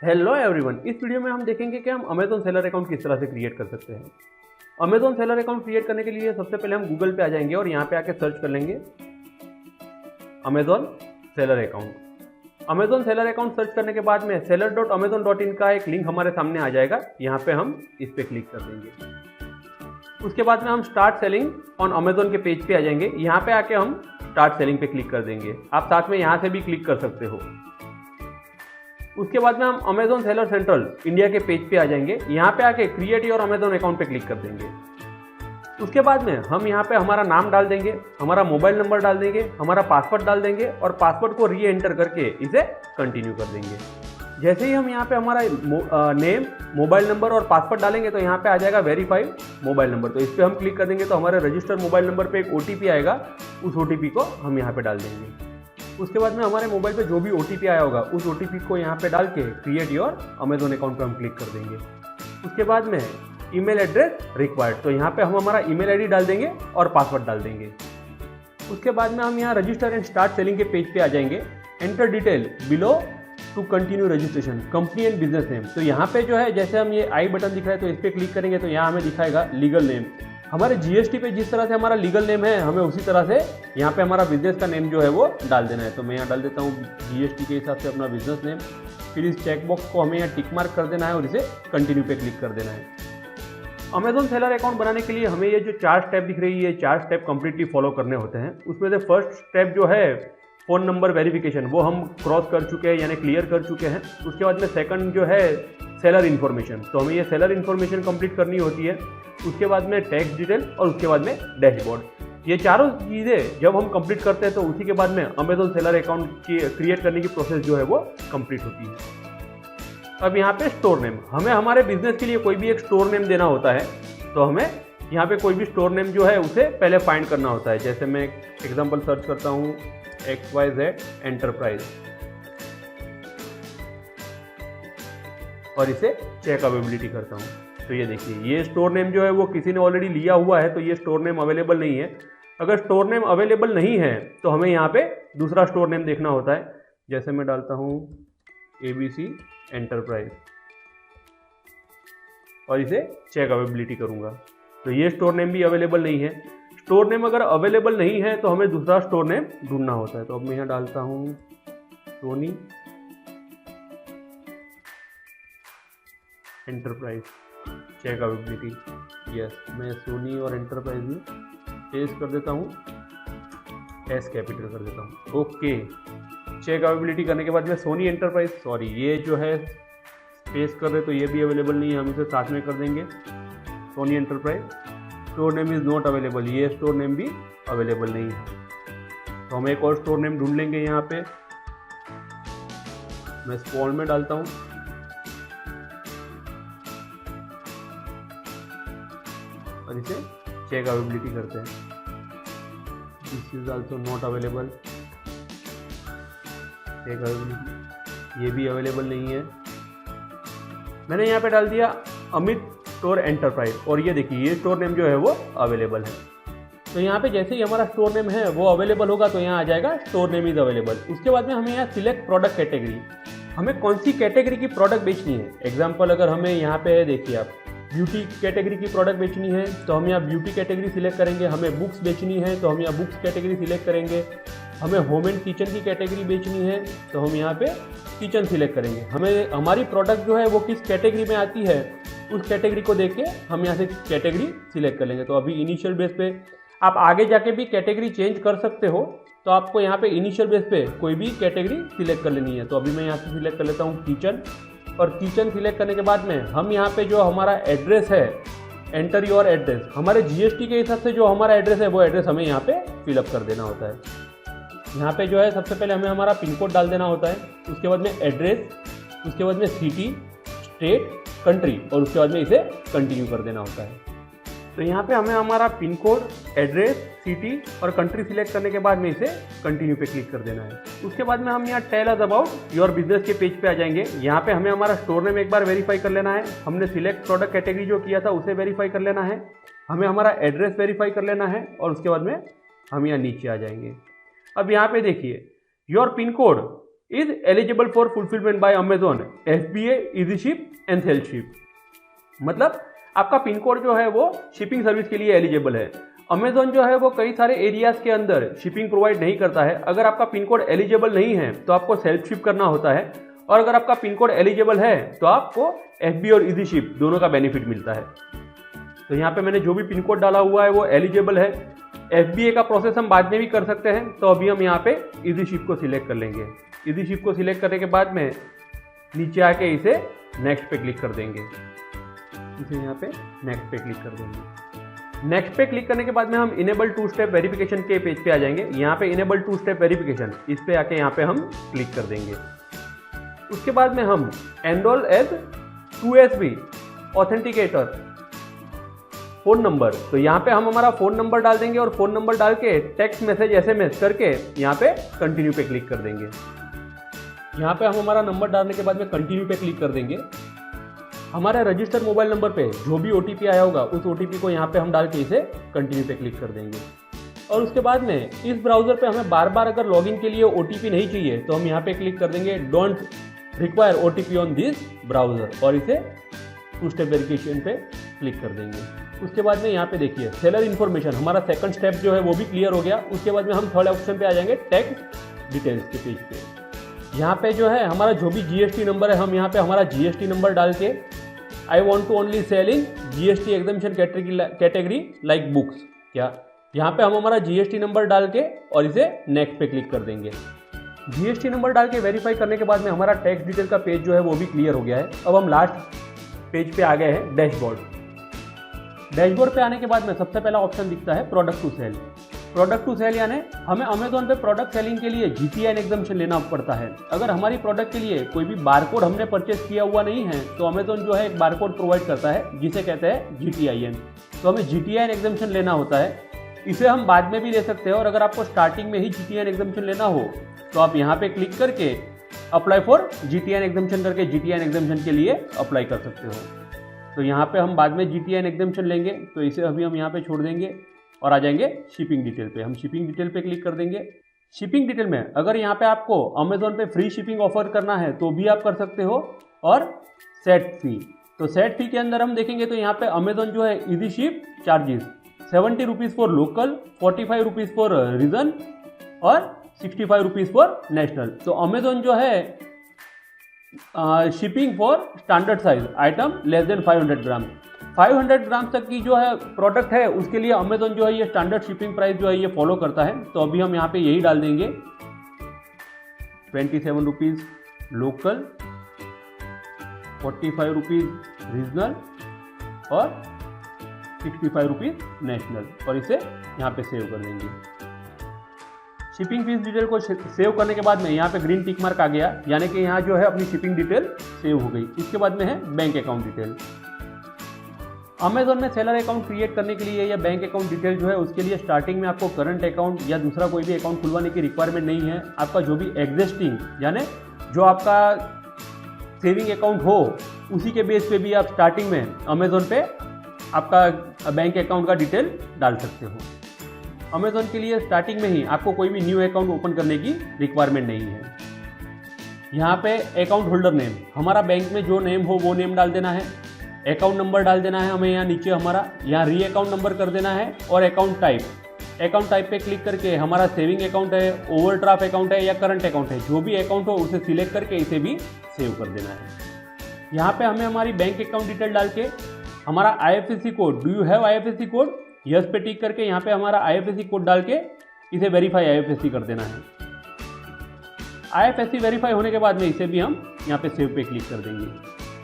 Hello everyone, इस video में हम देखेंगे कि हम अमेजोन सेलर अकाउंट किस तरह से क्रिएट कर सकते हैं। अमेजोन सेलर अकाउंट क्रिएट करने के लिए सबसे पहले हम गूगल पे आ जाएंगे और यहाँ पे आके सर्च कर लेंगे Amazon seller account. Amazon seller account search करने के बाद में seller.amazon.in का एक लिंक हमारे सामने आ जाएगा। यहाँ पे हम इस पे क्लिक कर देंगे। उसके बाद में हम स्टार्ट सेलिंग ऑन अमेजोन के पेज पे आ जाएंगे। यहाँ पे आके हम स्टार्ट सेलिंग पे क्लिक कर देंगे। आप साथ में यहाँ से भी क्लिक कर सकते हो। उसके बाद में हम अमेजोन सेलर सेंट्रल इंडिया के पेज पे आ जाएंगे। यहाँ पे आके क्रिएट योर अमेजोन अकाउंट पे क्लिक कर देंगे। उसके बाद में हम यहाँ पे हमारा नाम डाल देंगे, हमारा मोबाइल नंबर डाल देंगे, हमारा पासवर्ड डाल देंगे और पासवर्ड को री एंटर करके इसे कंटिन्यू कर देंगे। जैसे ही हम यहाँ पे हमारा नेम, मोबाइल नंबर और पासवर्ड डालेंगे तो यहाँ पे आ जाएगा वेरीफाइड मोबाइल नंबर। तो इस पर हम क्लिक कर देंगे तो हमारे रजिस्टर्ड मोबाइल नंबर पे एक OTP आएगा। उस OTP को हम यहाँ पे डाल देंगे। उसके बाद में हमारे मोबाइल पे जो भी OTP आया होगा उस OTP को यहाँ पे डाल के क्रिएट योर अमेजोन अकाउंट पे हम क्लिक कर देंगे। उसके बाद में ईमेल एड्रेस रिक्वायर्ड, तो यहाँ पे हम हमारा ईमेल आईडी डाल देंगे और पासवर्ड डाल देंगे। उसके बाद में हम यहाँ रजिस्टर एंड स्टार्ट सेलिंग के पेज पे आ जाएंगे। Enter detail below to continue registration, company and business name. तो यहाँ पे जो है जैसे हम ये आई बटन दिख रहा है तो इस पर क्लिक करेंगे तो यहाँ हमें दिखाएगा लीगल नेम। हमारे GST पे जिस तरह से हमारा लीगल नेम है हमें उसी तरह से यहाँ पे हमारा बिजनेस का नेम जो है वो डाल देना है। तो मैं यहाँ डाल देता हूँ GST के हिसाब से अपना बिजनेस नेम। फिर इस चेकबॉक्स को हमें यहाँ टिक मार्क कर देना है और इसे कंटिन्यू पे क्लिक कर देना है। अमेजोन सेलर अकाउंट बनाने के लिए हमें ये जो 4 स्टेप दिख रही है, ये 4 स्टेप कंप्लीटली फॉलो करने होते हैं। उसमें से फर्स्ट स्टेप जो है फ़ोन नंबर वेरिफिकेशन, वो हम क्रॉस कर चुके हैं यानी क्लियर कर चुके हैं। उसके बाद में सेकंड जो है सेलर इन्फॉर्मेशन, तो हमें ये सेलर इन्फॉर्मेशन कंप्लीट करनी होती है। उसके बाद में टैक्स डिटेल और उसके बाद में डैशबोर्ड। ये चारों चीज़ें जब हम कंप्लीट करते हैं तो उसी के बाद में अमेजोन सेलर अकाउंट की क्रिएट करने की प्रोसेस जो है वो कंप्लीट होती है। अब यहाँ पे स्टोर नेम, हमें हमारे बिजनेस के लिए कोई भी एक स्टोर नेम देना होता है। तो हमें यहाँ पे कोई भी स्टोर नेम जो है उसे पहले फाइंड करना होता है। जैसे मैं एग्जांपल सर्च करता हूँ XYZ एंटरप्राइज और इसे चेक अवेलेबिलिटी करता हूँ। तो ये देखिए ये स्टोर नेम जो है वो किसी ने ऑलरेडी लिया हुआ है तो ये स्टोर नेम अवेलेबल नहीं है। अगर स्टोर नेम अवेलेबल नहीं है तो हमें यहाँ पे दूसरा स्टोर नेम देखना होता है। जैसे मैं डालता हूँ ABC एंटरप्राइज और इसे चेक अवेलेबिलिटी करूँगा तो ये स्टोर नेम भी अवेलेबल नहीं है। स्टोर नेम अगर अवेलेबल नहीं है तो हमें दूसरा स्टोर नेम ढूंढना होता है। तो अब मैं यहाँ डालता हूँ Soni Enterprise check availability. Yes, मैं सोनी और एंटरप्राइज में स्पेस कर देता हूँ, S कैपिटल कर देता हूँ। ओके, चेक अवेलेबिलिटी करने के बाद में सोनी एंटरप्राइज, सॉरी ये जो है स्पेस कर रहे तो ये भी अवेलेबल नहीं है, हम इसे साथ में कर देंगे Soni Enterprise. Store name is not available, ये स्टोर नेम भी अवेलेबल नहीं है। तो हम एक और स्टोर नेम ढूंढ लेंगे। यहाँ पे मैं स्मॉल में डालता हूँ और इसे चेक अवेलेबिलिटी करते हैं। This is also not available, check availability, ये भी अवेलेबल नहीं है। मैंने यहाँ पे डाल दिया अमित स्टोर एंटरप्राइज और ये देखिए ये स्टोर नेम जो है वो अवेलेबल है। तो यहाँ पे जैसे ही हमारा स्टोर नेम है वो अवेलेबल होगा तो यहाँ आ जाएगा स्टोर नेम इज़ अवेलेबल। उसके बाद में हमें यहाँ सिलेक्ट प्रोडक्ट कैटेगरी, हमें कौन सी कैटेगरी की प्रोडक्ट बेचनी है। एग्जाम्पल अगर हमें यहाँ पे देखिए आप ब्यूटी कैटेगरी की प्रोडक्ट बेचनी है तो हम यहाँ ब्यूटी कैटेगरी सिलेक्ट करेंगे। हमें बुक्स बेचनी है तो हम यहाँ बुक्स कैटेगरी सिलेक्ट करेंगे। हमें होम एंड किचन की कैटेगरी बेचनी है तो हम यहाँ पे किचन सिलेक्ट करेंगे। हमें हमारी प्रोडक्ट जो है वो किस कैटेगरी में आती है उस कैटेगरी को देख के हम यहाँ से कैटेगरी सिलेक्ट कर लेंगे। तो अभी इनिशियल बेस पे आप आगे जाके भी कैटेगरी चेंज कर सकते हो, तो आपको यहाँ पे इनिशियल बेस पे कोई भी कैटेगरी सिलेक्ट कर लेनी है। तो अभी मैं यहाँ से सिलेक्ट कर लेता हूँ किचन और किचन सिलेक्ट करने के बाद में हम यहाँ पे जो हमारा एड्रेस है, एंटर योर एड्रेस, हमारे GST के हिसाब से जो हमारा एड्रेस है वो एड्रेस हमें यहाँ पे फिलअप कर देना होता है। यहाँ पे जो है सबसे पहले हमें हमारा पिन कोड डाल देना होता है। उसके बाद में एड्रेस, उसके बाद में सिटी, स्टेट, कंट्री और उसके बाद में इसे कंटिन्यू कर देना होता है। तो यहाँ पे हमें हमारा पिन कोड, एड्रेस, सिटी और कंट्री सिलेक्ट करने के बाद में इसे कंटिन्यू पे क्लिक कर देना है। उसके बाद में हम यहाँ tell us about your business के पेज पे आ जाएंगे। यहाँ पे हमें हमारा स्टोर नेम एक बार वेरीफाई कर लेना है। हमने सिलेक्ट प्रोडक्ट कैटेगरी जो किया था उसे वेरीफाई कर लेना है। हमें हमारा एड्रेस वेरीफाई कर लेना है और उसके बाद में हम यहाँ नीचे आ जाएंगे। अब यहाँ पे देखिए your pin code is eligible for fulfilment bye Amazon FBA, easy ship and self ship. मतलब आपका पिन कोड जो है वो शिपिंग सर्विस के लिए एलिजिबल है। अमेजोन जो है वो कई सारे एरियाज के अंदर शिपिंग प्रोवाइड नहीं करता है। अगर आपका पिन कोड एलिजिबल नहीं है तो आपको सेल्फ शिप करना होता है, और अगर आपका पिन कोड एलिजिबल है तो आपको FBA और इजी शिप दोनों का बेनिफिट मिलता है। तो यहाँ पे मैंने जो भी पिन कोड डाला हुआ है वो एलिजिबल है। FBA का प्रोसेस हम बाद में भी कर सकते हैं, तो अभी हम यहाँ पे इजी शिप को सिलेक्ट कर लेंगे। इजी शिप को सिलेक्ट करने के बाद में नीचे आके इसे नेक्स्ट पे क्लिक कर देंगे। इसे यहाँ पे नेक्स्ट पे क्लिक कर देंगे। नेक्स्ट पे क्लिक करने के बाद में हम इनेबल 2 स्टेप वेरिफिकेशन के पेज पे आ जाएंगे। यहाँ पे इनेबल 2 स्टेप वेरिफिकेशन, इस पे आके यहाँ पे हम क्लिक कर देंगे। उसके बाद में हम enrol as 2SB authenticator phone number, तो यहाँ पे हम हमारा फोन नंबर डाल देंगे और फोन नंबर डाल के टेक्स्ट मैसेज SMS करके यहाँ पे कंटिन्यू पे क्लिक कर देंगे। यहाँ पे हम हमारा नंबर डालने के बाद में कंटिन्यू पे क्लिक कर देंगे। हमारे रजिस्टर्ड मोबाइल नंबर पे जो भी OTP आया होगा उस OTP को यहाँ पे हम डाल के इसे कंटिन्यू पे क्लिक कर देंगे। और उसके बाद में इस ब्राउजर पे हमें बार बार अगर लॉगिन के लिए OTP नहीं चाहिए तो हम यहाँ पे क्लिक कर देंगे don't require OTP on this browser, और इसे 2 स्टेप वेरिफिकेशन पे क्लिक कर देंगे। उसके बाद में यहाँ पे देखिए सेलर इन्फॉर्मेशन, हमारा सेकंड स्टेप जो है वो भी क्लियर हो गया। उसके बाद में हम थर्ड ऑप्शन पे आ जाएंगे टेक्स्ट डिटेल्स के पेज पे। यहाँ पे जो है हमारा जो भी GST नंबर है हम यहाँ पे हमारा GST नंबर डाल के I want to only sell in GST exemption category like books, क्या यहाँ पे हम हमारा GST नंबर डाल के और इसे नेक्स्ट पे क्लिक कर देंगे। GST नंबर डाल के वेरीफाई करने के बाद में हमारा टैक्स डिटेल का पेज जो है वो भी क्लियर हो गया है। अब हम लास्ट पेज पे आ गए हैं डैशबोर्ड। डैशबोर्ड पे आने के बाद में सबसे पहला ऑप्शन दिखता है product to sell. Product to sell यानी हमें अमेजोन पे प्रोडक्ट सेलिंग के लिए GTIN एग्जम्पशन लेना पड़ता है। अगर हमारी प्रोडक्ट के लिए कोई भी बारकोड हमने परचेस किया हुआ नहीं है तो अमेजोन जो है एक बारकोड प्रोवाइड करता है जिसे कहते हैं GTIN। तो हमें GTIN एग्जम्पशन लेना होता है। इसे हम बाद में भी ले सकते हैं, और अगर आपको स्टार्टिंग में ही GTIN एग्जम्पशन लेना हो तो आप यहाँ पे क्लिक करके अप्लाई फॉर GTIN एग्जम्पशन करके GTIN एग्जम्पशन के लिए अप्लाई कर सकते हो। तो यहाँ पे हम बाद में GTIN एग्जम्पशन लेंगे, तो इसे अभी हम यहाँ पे छोड़ देंगे और आ जाएंगे शिपिंग डिटेल पे। हम शिपिंग डिटेल पे क्लिक कर देंगे। शिपिंग डिटेल में अगर यहाँ पे आपको अमेजोन पे फ्री शिपिंग ऑफर करना है तो भी आप कर सकते हो, और सेट फी, तो सेट फी के अंदर हम देखेंगे तो यहाँ पे अमेजोन जो है easy ship charges 70 rupees for local, 45 rupees for region और 65 रुपीज़ फॉर नेशनल। तो अमेजोन जो है shipping for standard size item less than 500 gram, 500 gram तक की जो है प्रोडक्ट है उसके लिए अमेजोन जो है ये स्टैंडर्ड शिपिंग प्राइस जो है ये फॉलो करता है। तो अभी हम यहाँ पे यही डाल देंगे 27 रुपीज़ लोकल, 45 रुपीज़ रीजनल और 65 रुपीज़ नेशनल, और इसे यहाँ पे सेव कर देंगे। शिपिंग फीस डिटेल को सेव करने के बाद में यहाँ पे ग्रीन टिक मार्क आ गया, यानी कि यहाँ जो है अपनी शिपिंग डिटेल सेव हो गई। इसके बाद में है बैंक अकाउंट डिटेल। अमेजोन में सेलर अकाउंट क्रिएट करने के लिए या बैंक अकाउंट डिटेल जो है उसके लिए स्टार्टिंग में आपको करंट अकाउंट या दूसरा कोई भी अकाउंट खुलवाने की रिक्वायरमेंट नहीं है। आपका जो भी एग्जिस्टिंग यानी जो आपका सेविंग अकाउंट हो उसी के बेस पे भी आप स्टार्टिंग में अमेजोन पे आपका बैंक अकाउंट का डिटेल डाल सकते हो। अमेजोन के लिए स्टार्टिंग में ही आपको कोई भी न्यू अकाउंट ओपन करने की रिक्वायरमेंट नहीं है। यहाँ पे अकाउंट होल्डर नेम, हमारा बैंक में जो नेम हो वो नेम डाल देना है। अकाउंट नंबर डाल देना है हमें यहाँ नीचे, हमारा यहाँ री अकाउंट नंबर कर देना है। और अकाउंट टाइप पे क्लिक करके हमारा सेविंग अकाउंट है, ओवरड्राफ्ट अकाउंट है या करंट अकाउंट है, जो भी अकाउंट हो उसे सिलेक्ट करके इसे भी सेव कर देना है। यहाँ पे हमें हमारी बैंक अकाउंट डिटेल डाल के हमारा IFSC code, do you have IFSC code, yes पे टिक करके यहाँ पे हमारा IFSC कोड डाल के इसे वेरीफाई IFSC कर देना है। IFSC वेरीफाई होने के बाद में इसे भी हम यहाँ पे सेव पे क्लिक कर देंगे।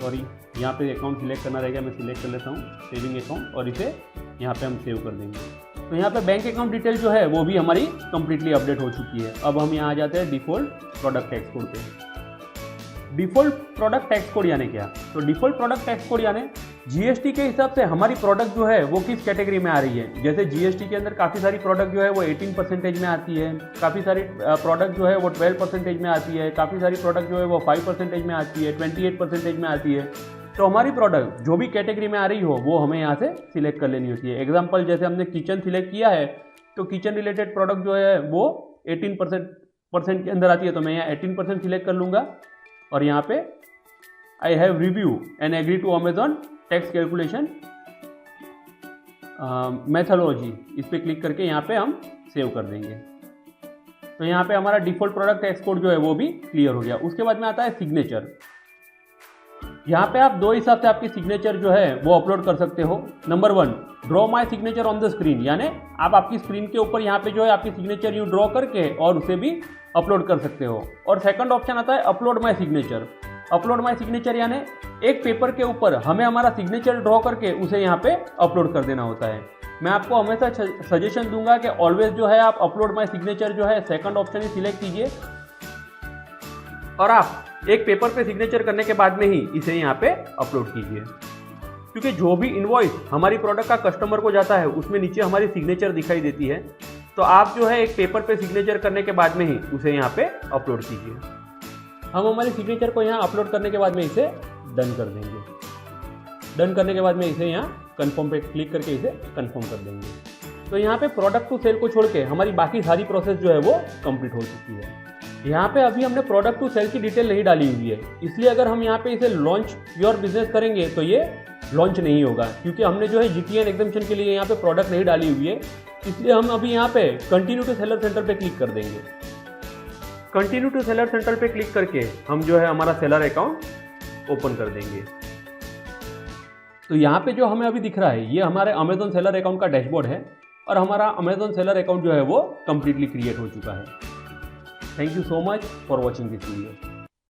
सॉरी, यहाँ पे अकाउंट सिलेक्ट करना रहेगा, मैं सिलेक्ट कर लेता हूँ सेविंग अकाउंट, और इसे यहाँ पे हम सेव कर देंगे। तो यहाँ पे बैंक अकाउंट डिटेल जो है वो भी हमारी कंप्लीटली अपडेट हो चुकी है। अब हम यहाँ आ जाते हैं डिफ़ॉल्ट प्रोडक्ट टैक्स कोड पे। डिफ़ॉल्ट प्रोडक्ट टैक्स कोड यानी क्या? तो डिफ़ॉल्ट प्रोडक्ट टैक्स कोड यानी GST के हिसाब से हमारी प्रोडक्ट जो है वो किस कैटेगरी में आ रही है। जैसे GST के अंदर काफ़ी सारी प्रोडक्ट जो है वो 18% में आती है, काफ़ी सारी प्रोडक्ट जो है वो 12% में आती है, काफ़ी सारी प्रोडक्ट जो है वो 5% में आती है, 28% में आती है। तो हमारी प्रोडक्ट जो भी कैटेगरी में आ रही हो वो हमें यहाँ से सिलेक्ट कर लेनी होती है। एग्जाम्पल जैसे हमने किचन सिलेक्ट किया है तो किचन रिलेटेड प्रोडक्ट जो है वो 18% के अंदर आती है तो मैं यहाँ 18% सिलेक्ट कर लूँगा और यहाँ पे I have review and agree to Amazon tax calculation methodology, इस पर क्लिक करके यहाँ पे हम सेव कर देंगे। तो यहाँ पे हमारा डिफ़ॉल्ट प्रोडक्ट एक्सपोर्ट जो है वो भी क्लियर हो गया। उसके बाद में आता है सिग्नेचर। यहाँ पे आप दो हिसाब से आपकी सिग्नेचर जो है वो अपलोड कर सकते हो। Number 1, draw my signature on the screen, यानी आप आपकी स्क्रीन के ऊपर यहाँ पे जो है आपकी सिग्नेचर यू ड्रॉ करके और उसे भी अपलोड कर सकते हो। और सेकंड ऑप्शन आता है upload my signature. Upload my signature यानी एक पेपर के ऊपर हमें हमारा सिग्नेचर ड्रॉ करके उसे यहाँ पे अपलोड कर देना होता है। मैं आपको हमेशा सजेशन दूंगा कि ऑलवेज जो है आप अपलोड माई सिग्नेचर जो है सेकंड ऑप्शन ही सिलेक्ट कीजिए और आप एक पेपर पे सिग्नेचर करने के बाद में ही इसे यहाँ पे अपलोड कीजिए, क्योंकि जो भी इनवॉइस हमारी प्रोडक्ट का कस्टमर को जाता है उसमें नीचे हमारी सिग्नेचर दिखाई देती है। तो आप जो है एक पेपर पे सिग्नेचर करने के बाद में ही उसे यहाँ पे अपलोड कीजिए। हम हमारी सिग्नेचर को यहाँ अपलोड करने के बाद में इसे डन कर देंगे। डन करने के बाद में इसे यहाँ कंफर्म पे क्लिक करके इसे कंफर्म कर देंगे। तो यहाँ पे प्रोडक्ट टू सेल को छोड़ के हमारी बाकी सारी प्रोसेस जो है वो कंप्लीट हो चुकी है। यहाँ पे अभी हमने प्रोडक्ट टू सेल की डिटेल नहीं डाली हुई है, इसलिए अगर हम यहाँ पे इसे लॉन्च योर बिजनेस करेंगे तो ये लॉन्च नहीं होगा, क्योंकि हमने जो है जीटीएन एग्जाम्पशन के लिए यहाँ पे प्रोडक्ट नहीं डाली हुई है। इसलिए हम अभी यहाँ पे कंटिन्यू टू सेलर सेंटर पे क्लिक कर देंगे। कंटिन्यू टू सेलर सेंटर पे क्लिक करके हम जो है हमारा सेलर अकाउंट ओपन कर देंगे। तो यहाँ पे जो हमें अभी दिख रहा है ये हमारे अमेजॉन सेलर अकाउंट का डैशबोर्ड है और हमारा अमेजॉन सेलर अकाउंट जो है वो कंप्लीटली क्रिएट हो चुका है। Thank you so much for watching this video.